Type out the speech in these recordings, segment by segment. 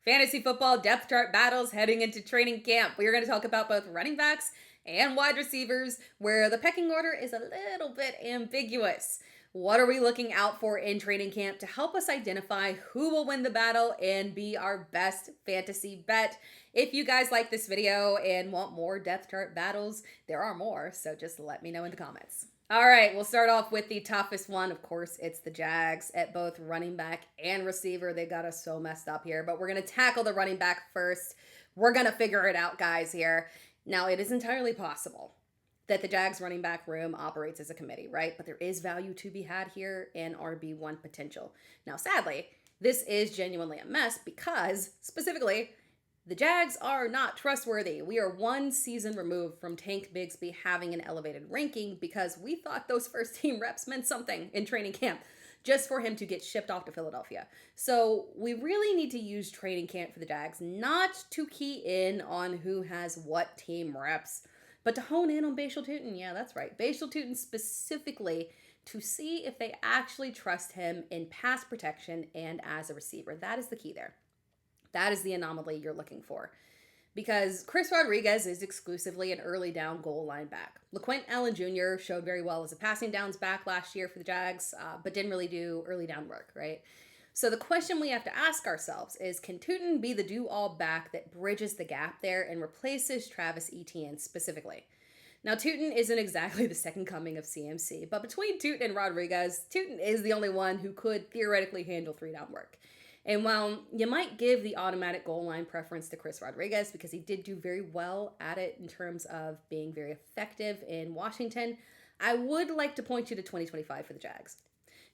Fantasy football depth chart battles heading into training camp. We are going to talk about both running backs and wide receivers, where the pecking order is a little bit ambiguous. What are we looking out for in training camp to help us identify who will win the battle and be our best fantasy bet? If you guys like this video and want more depth chart battles, there are more, so just let me know in the comments. All right, we'll start off with the toughest one. Of course, it's the Jags at both running back and receiver. They got us so messed up here, but we're going to tackle the running back first. We're going to figure it out, guys, here. Now, it is entirely possible that the Jags running back room operates as a committee, right? But there is value to be had here and RB1 potential. Now, sadly, this is genuinely a mess because, specifically, the Jags are not trustworthy. We are one season removed from Tank Bigsby having an elevated ranking because we thought those first team reps meant something in training camp just for him to get shipped off to Philadelphia. So we really need to use training camp for the Jags not to key in on who has what team reps, but to hone in on Bhayshul Tuten. Yeah, that's right. Bhayshul Tuten specifically to see if they actually trust him in pass protection and as a receiver. That is the key there. That is the anomaly you're looking for. Because Chris Rodriguez is exclusively an early down goal line back. LeQuint Allen Jr. showed very well as a passing downs back last year for the Jags, but didn't really do early down work, right? So the question we have to ask ourselves is, can Tuten be the do-all back that bridges the gap there and replaces Travis Etienne specifically? Now, Tuten isn't exactly the second coming of CMC, but between Tuten and Rodriguez, Tuten is the only one who could theoretically handle three-down work. And while you might give the automatic goal line preference to Chris Rodriguez because he did do very well at it in terms of being very effective in Washington, I would like to point you to 2025 for the Jags.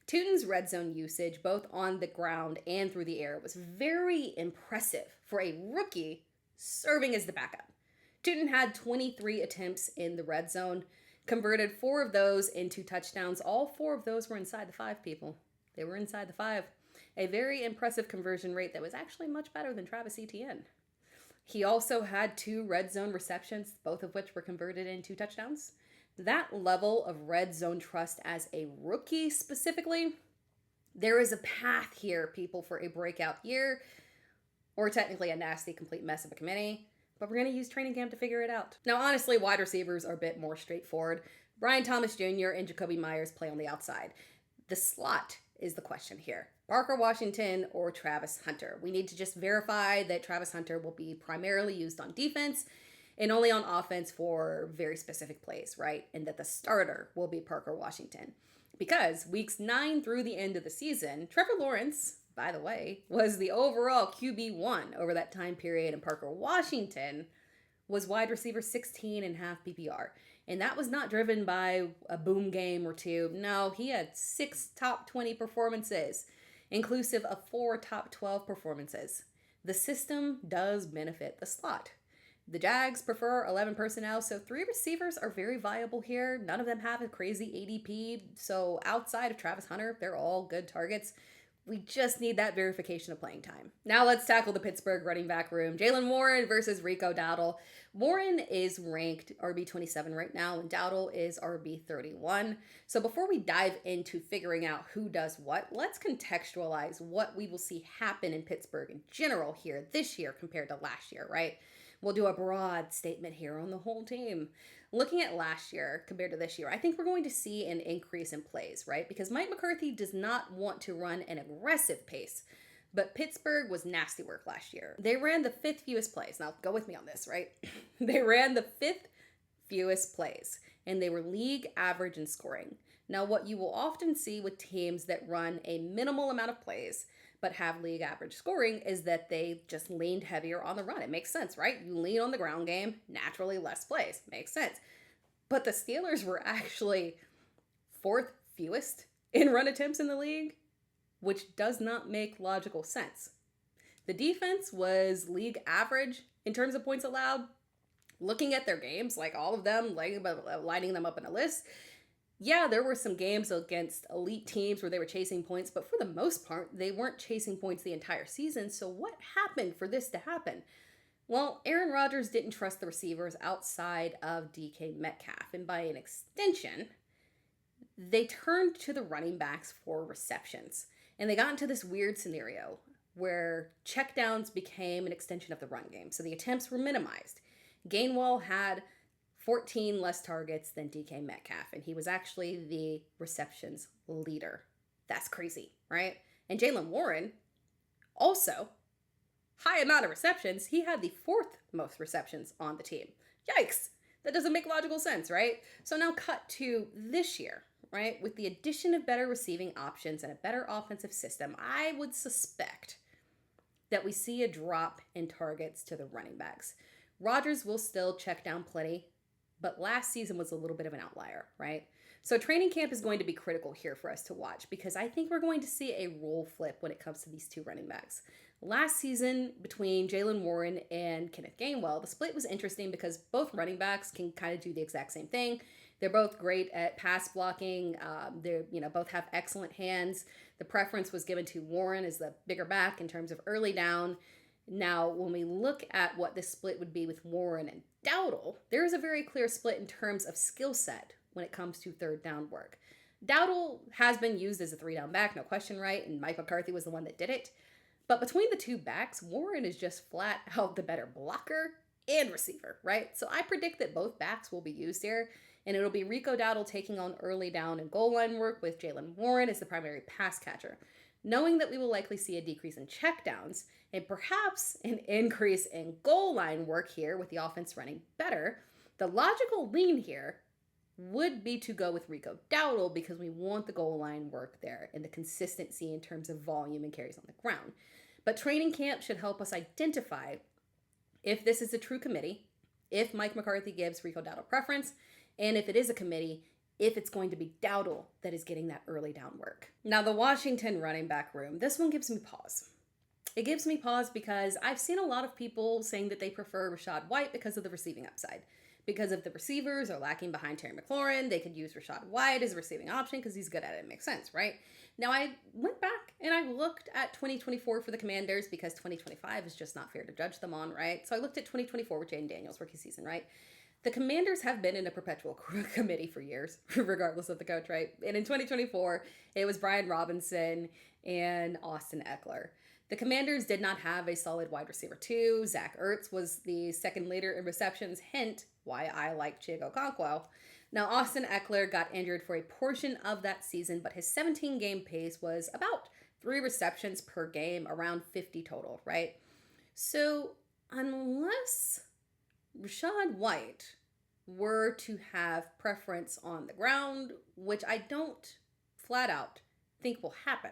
Tuten's red zone usage, both on the ground and through the air, was very impressive for a rookie serving as the backup. Tuten had 23 attempts in the red zone, converted 4 of those into touchdowns. All 4 of those were inside the 5, people. They were inside the 5. A very impressive conversion rate that was actually much better than Travis Etienne. He also had 2 red zone receptions, both of which were converted into touchdowns. That level of red zone trust as a rookie specifically, there is a path here, people, for a breakout year, or technically a nasty, complete mess of a committee, but we're going to use training camp to figure it out. Now, honestly, wide receivers are a bit more straightforward. Brian Thomas Jr. and Jacoby Myers play on the outside. The slot is the question here. Parker Washington or Travis Hunter. We need to just verify that Travis Hunter will be primarily used on defense and only on offense for very specific plays, right? And that the starter will be Parker Washington. Because weeks 9 through the end of the season, Trevor Lawrence, by the way, was the overall QB1 over that time period, and Parker Washington was wide receiver 16 and half PPR. And that was not driven by a boom game or 2. No, he had 6 top 20 performances, inclusive of 4 top 12 performances. The system does benefit the slot. The Jags prefer 11 personnel, so 3 receivers are very viable here. None of them have a crazy ADP, so outside of Travis Hunter, they're all good targets. We just need that verification of playing time. Now let's tackle the Pittsburgh running back room. Jaylen Warren versus Rico Dowdle. Warren is ranked RB27 right now, and Dowdle is RB31. So before we dive into figuring out who does what, let's contextualize what we will see happen in Pittsburgh in general here this year compared to last year, right? We'll do a broad statement here on the whole team. Looking at last year compared to this year, I think we're going to see an increase in plays, right? Because Mike McCarthy does not want to run an aggressive pace, but Pittsburgh was nasty work last year. They ran the 5th fewest plays. Now, go with me on this, right? They ran the 5th fewest plays, and they were league average in scoring. Now, what you will often see with teams that run a minimal amount of plays but have league average scoring is that they just leaned heavier on the run. It makes sense, right? You lean on the ground game, naturally less plays. Makes sense. But the Steelers were actually 4th fewest in run attempts in the league, which does not make logical sense. The defense was league average in terms of points allowed. Looking at their games, like all of them, lining them up in a list, yeah, there were some games against elite teams where they were chasing points, but for the most part, they weren't chasing points the entire season. So what happened for this to happen? Well, Aaron Rodgers didn't trust the receivers outside of DK Metcalf, and by an extension, they turned to the running backs for receptions. And they got into this weird scenario where checkdowns became an extension of the run game. So the attempts were minimized. Gainwell had 14 less targets than DK Metcalf, and he was actually the receptions leader. That's crazy, right? And Jaylen Warren, also, high amount of receptions. He had the 4th most receptions on the team. Yikes! That doesn't make logical sense, right? So now cut to this year, right? With the addition of better receiving options and a better offensive system, I would suspect that we see a drop in targets to the running backs. Rodgers will still check down plenty, but last season was a little bit of an outlier, right? So training camp is going to be critical here for us to watch because I think we're going to see a role flip when it comes to these two running backs. Last season, between Jaylen Warren and Kenneth Gainwell, the split was interesting because both running backs can kind of do the exact same thing. They're both great at pass blocking. They're both have excellent hands. The preference was given to Warren as the bigger back in terms of early down. Now, when we look at what this split would be with Warren and Dowdle, there is a very clear split in terms of skill set when it comes to third down work. Dowdle has been used as a 3-down back, no question, right? And Mike McCarthy was the one that did it. But between the two backs, Warren is just flat out the better blocker and receiver, right? So I predict that both backs will be used here, and it'll be Rico Dowdle taking on early down and goal line work with Jaylen Warren as the primary pass catcher. Knowing that we will likely see a decrease in checkdowns and perhaps an increase in goal line work here with the offense running better, the logical lean here would be to go with Rico Dowdle because we want the goal line work there and the consistency in terms of volume and carries on the ground. But training camp should help us identify if this is a true committee, if Mike McCarthy gives Rico Dowdle preference, and if it is a committee, if it's going to be Dowdle that is getting that early down work. Now, the Washington running back room, this one gives me pause. It gives me pause because I've seen a lot of people saying that they prefer Rachaad White because of the receiving upside. Because if the receivers are lacking behind Terry McLaurin, they could use Rachaad White as a receiving option because he's good at it. It makes sense, right? Now, I went back and I looked at 2024 for the Commanders because 2025 is just not fair to judge them on, right? So I looked at 2024 with Jayden Daniels' rookie season, right? The Commanders have been in a perpetual committee for years, regardless of the coach, right? And in 2024, it was Brian Robinson and Austin Eckler. The Commanders did not have a solid wide receiver too. Zach Ertz was the second leader in receptions, hint why I like Chigo Okonkwo. Now, Austin Eckler got injured for a portion of that season, but his 17-game pace was about 3 receptions per game, around 50 total, right? So unless Rachaad White were to have preference on the ground, which I don't flat out think will happen,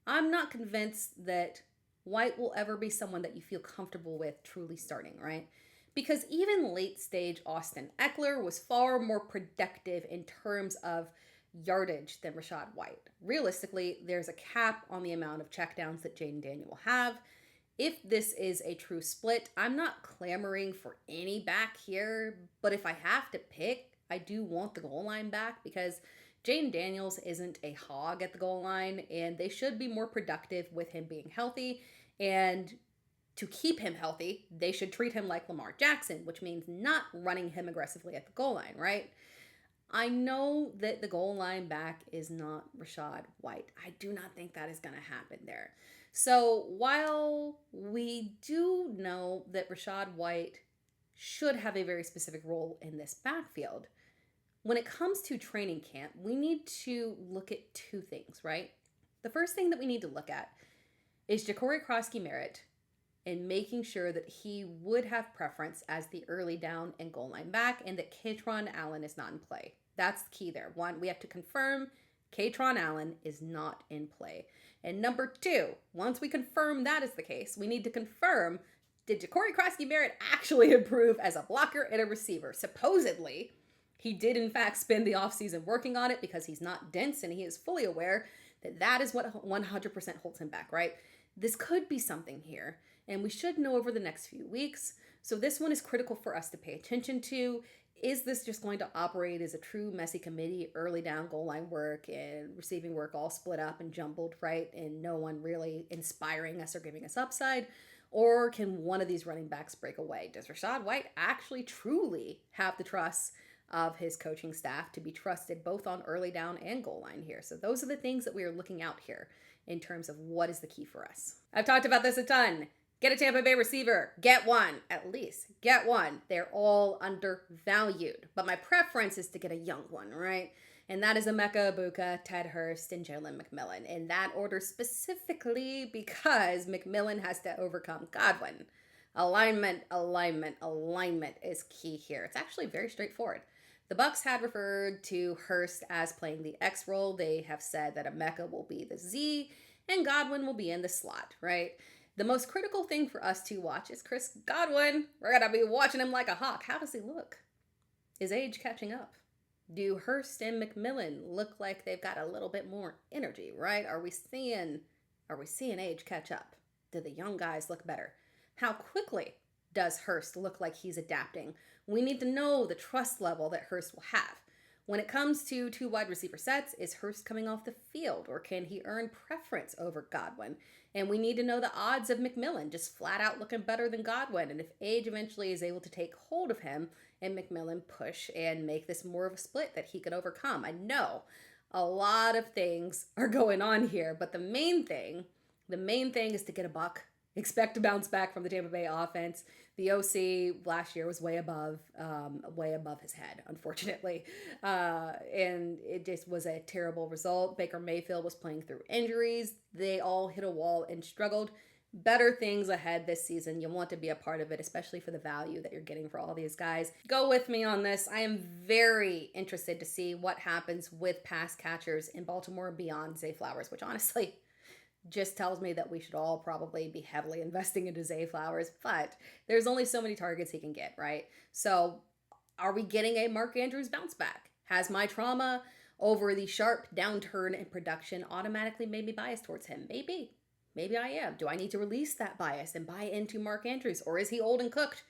I'm not convinced that White will ever be someone that you feel comfortable with truly starting, right? Because even late stage Austin Eckler was far more productive in terms of yardage than Rachaad White. Realistically, there's a cap on the amount of checkdowns that Jayden Daniels will have. If this is a true split, I'm not clamoring for any back here, but if I have to pick, I do want the goal line back because Jayden Daniels isn't a hog at the goal line, and they should be more productive with him being healthy. And to keep him healthy, they should treat him like Lamar Jackson, which means not running him aggressively at the goal line, right? I know that the goal line back is not Rachaad White. I do not think that is going to happen there. So while we do know that Rachaad White should have a very specific role in this backfield, when it comes to training camp, we need to look at 2 things, right? The first thing that we need to look at is Jacory Croskey-Merritt and making sure that he would have preference as the early down and goal line back and that Kaytron Allen is not in play. That's the key there. 1, we have to confirm Kaytron Allen is not in play. And number 2, once we confirm that is the case, we need to confirm, did Jacory Croskey-Merritt actually improve as a blocker and a receiver? Supposedly, he did in fact spend the offseason working on it because he's not dense and he is fully aware that that is what 100% holds him back, right? This could be something here, and we should know over the next few weeks. So this one is critical for us to pay attention to. Is this just going to operate as a true messy committee, early down goal line work and receiving work all split up and jumbled, right? And no one really inspiring us or giving us upside? Or can one of these running backs break away? Does Rachaad White actually truly have the trust of his coaching staff to be trusted both on early down and goal line here? So those are the things that we are looking out here. in terms of what is the key for us. I've talked about this a ton. Get a Tampa Bay receiver. Get one, at least. Get one. They're all undervalued. But my preference is to get a young one, right? And that is Emeka Egbuka, Ted Hurst, and Jalen McMillan. In that order specifically because McMillan has to overcome Godwin. Alignment is key here. It's actually very straightforward. The Bucs had referred to Hurst as playing the X role. They have said that Emeka will be the Z and Godwin will be in the slot, right? The most critical thing for us to watch is Chris Godwin. We're going to be watching him like a hawk. How does he look? Is age catching up? Do Hurst and McMillan look like they've got a little bit more energy, right? Are we seeing age catch up? Do the young guys look better? How quickly does Hurst look like he's adapting? We need to know the trust level that Hurst will have. When it comes to two wide receiver sets, is Hurst coming off the field or can he earn preference over Godwin? And we need to know the odds of McMillan just flat out looking better than Godwin. And if age eventually is able to take hold of him and McMillan push and make this more of a split that he can overcome. I know a lot of things are going on here, but the main thing is to get a buck. Expect to bounce back from the Tampa Bay offense. The OC last year was way above his head, unfortunately. And it just was a terrible result. Baker Mayfield was playing through injuries. They all hit a wall and struggled. Better things ahead this season. You'll want to be a part of it, especially for the value that you're getting for all these guys. Go with me on this. I am very interested to see what happens with pass catchers in Baltimore beyond Zay Flowers, which honestly just tells me that we should all probably be heavily investing into Zay Flowers, but there's only so many targets he can get, right? So are we getting a Mark Andrews bounce back? Has my trauma over the sharp downturn in production automatically made me biased towards him? Maybe I am. Do I need to release that bias and buy into Mark Andrews? Or is he old and cooked?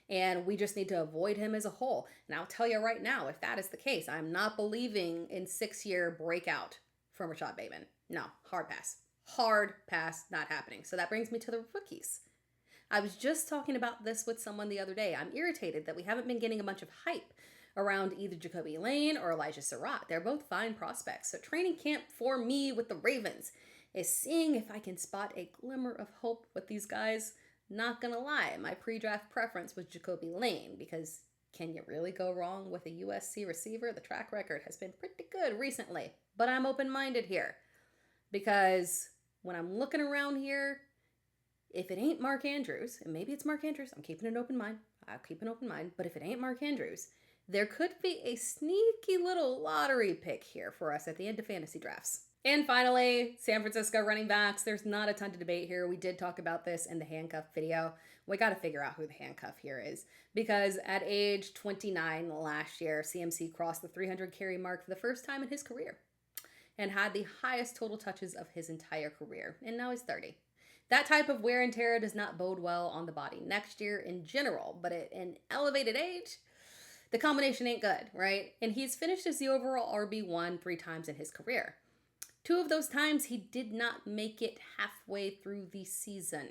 And we just need to avoid him as a whole? And I'll tell you right now, if that is the case, I'm not believing in 6-year breakout from Rashod Bateman. No, hard pass, not happening. So that brings me to the rookies. I was just talking about this with someone the other day. I'm irritated that we haven't been getting a bunch of hype around either Jacoby Lane or Elijah Sarratt. They're both fine prospects. So training camp for me with the Ravens is seeing if I can spot a glimmer of hope with these guys. Not gonna lie, my pre-draft preference was Jacoby Lane because can you really go wrong with a USC receiver? The track record has been pretty good recently, but I'm open-minded here. Because when I'm looking around here, if it ain't Mark Andrews, and maybe it's Mark Andrews, I'm keeping an open mind. I'll keep an open mind. But if it ain't Mark Andrews, there could be a sneaky little lottery pick here for us at the end of fantasy drafts. And finally, San Francisco running backs. There's not a ton to debate here. We did talk about this in the handcuff video. We got to figure out who the handcuff here is. Because at age 29 last year, CMC crossed the 300 carry mark for the first time in his career and had the highest total touches of his entire career. And now he's 30. That type of wear and tear does not bode well on the body next year in general, but at an elevated age, the combination ain't good, right? And he's finished as the overall RB1 3 times in his career. 2 of those times, he did not make it halfway through the season.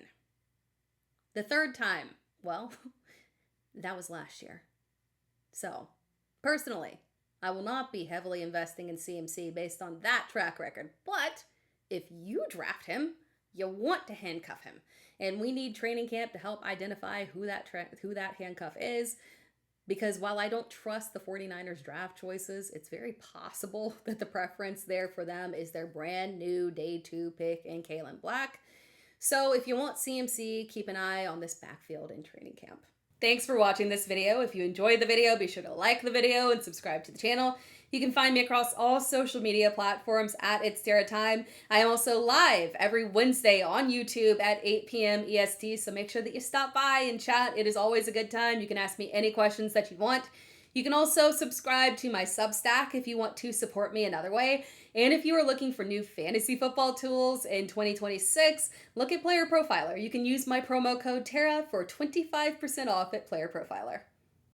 The 3rd time, well, that was last year. So, personally, I will not be heavily investing in CMC based on that track record. But if you draft him, you want to handcuff him. And we need training camp to help identify who that handcuff is. Because while I don't trust the 49ers draft choices, it's very possible that the preference there for them is their brand new day 2 pick in Kaelon Black. So if you want CMC, keep an eye on this backfield in training camp. Thanks for watching this video. If you enjoyed the video, be sure to like the video and subscribe to the channel. You can find me across all social media platforms at It's Sarratt Time. I am also live every Wednesday on YouTube at 8 p.m. EST, so make sure that you stop by and chat. It is always a good time. You can ask me any questions that you want. You can also subscribe to my Substack if you want to support me another way. And if you are looking for new fantasy football tools in 2026, look at Player Profiler. You can use my promo code TARA for 25% off at Player Profiler.